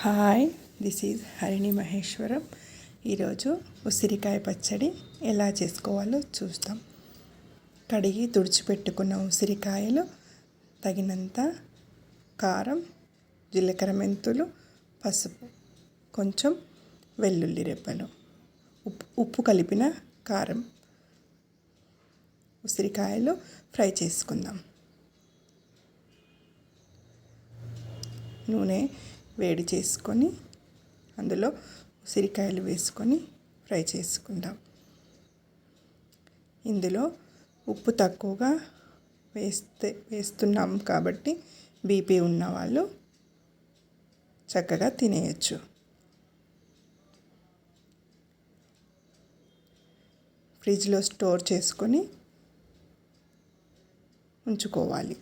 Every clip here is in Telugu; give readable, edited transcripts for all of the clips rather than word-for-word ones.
Hi, this is Harini Maheshwaram. ఈరోజు ఉసిరికాయ పచ్చడి ఎలా చేసుకోవాలో చూస్తాం. కడిగి తుడిచిపెట్టుకున్న ఉసిరికాయలు, తగినంత కారం, జీలకర్ర మెంతులు, పసుపు, కొంచెం వెల్లుల్లి రెబ్బలు, ఉప్పు కలిపిన కారం. ఉసిరికాయలు ఫ్రై చేసుకుందాం. నూనె వేడి చేసుకొని అందులో ఉసిరికాయలు వేసుకొని ఫ్రై చేసుకుందాం. ఇందులో ఉప్పు తక్కువగా వేస్తున్నాం కాబట్టి బీపీ ఉన్నవాళ్ళు చక్కగా తినేయచ్చు. ఫ్రిడ్జ్లో స్టోర్ చేసుకొని ఉంచుకోవాలి.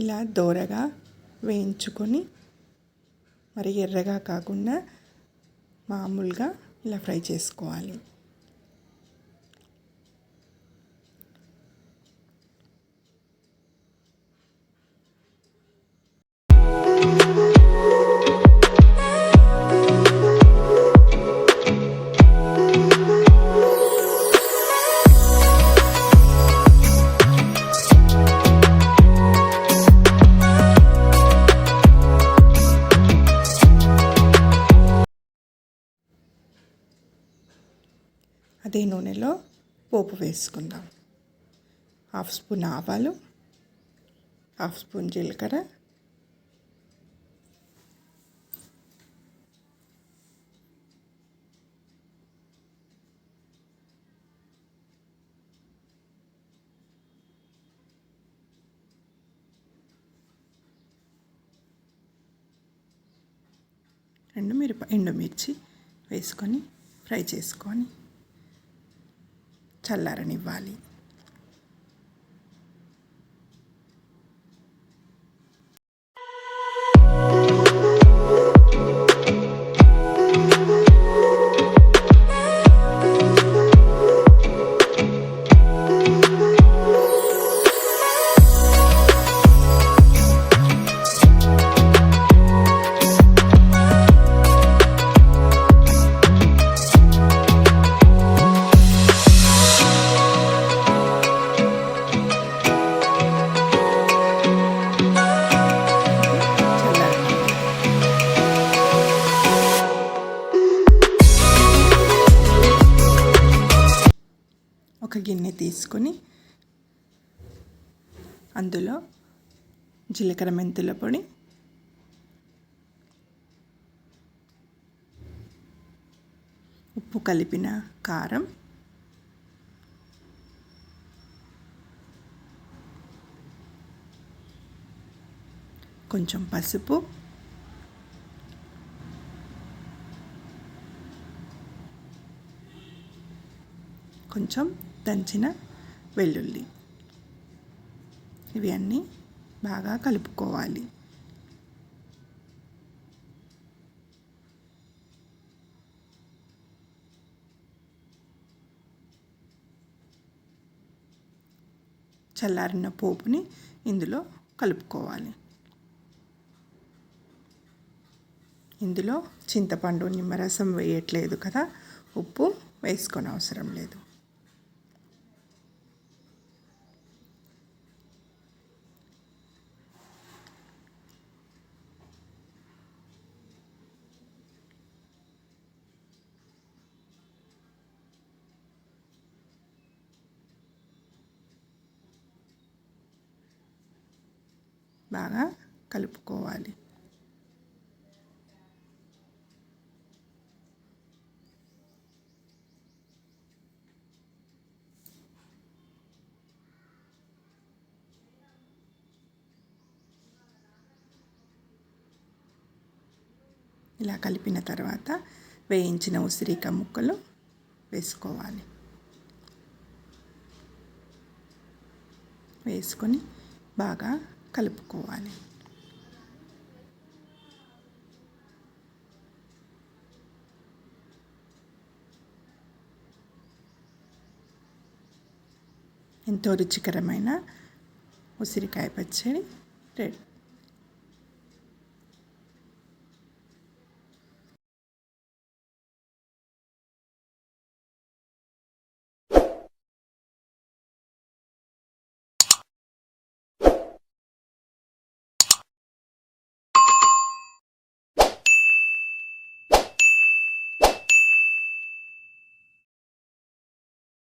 ఇలా దోరగా వేయించుకొని, మరి ఎర్రగా కాకుండా మామూలుగా ఇలా ఫ్రై చేసుకోవాలి. అదే నూనెలో పోపు వేసుకుందాం. 1/2 స్పూన్ ఆవాలు, 1/2 స్పూన్ జీలకర్ర, ఎండుమిర్చి వేసుకొని ఫ్రై చేసుకొని చల్లారనివ్వాలి. ఒక గిన్నె తీసుకొని అందులో జీలకర్ర మెంతుల పొడి, ఉప్పు కలిపిన కారం, కొంచెం పసుపు, కొంచెం దంచిన వెల్లుల్లి, ఇవి అన్నీ బాగా కలుపుకోవాలి. చల్లారిన పోపుని ఇందులో కలుపుకోవాలి. ఇందులో చింతపండు నిమ్మరసం వేయట్లేదు కదా, ఉప్పు వేసుకొని అవసరం లేదు. బాగా కలుపుకోవాలి. ఇలా కలిపిన తర్వాత వేయించిన ఉసిరికాయ ముక్కలు వేసుకోవాలి. వేసుకొని బాగా కలుపుకోవాలి. ఎంతో రుచికరమైన ఉసిరికాయ పచ్చడి రెడీ.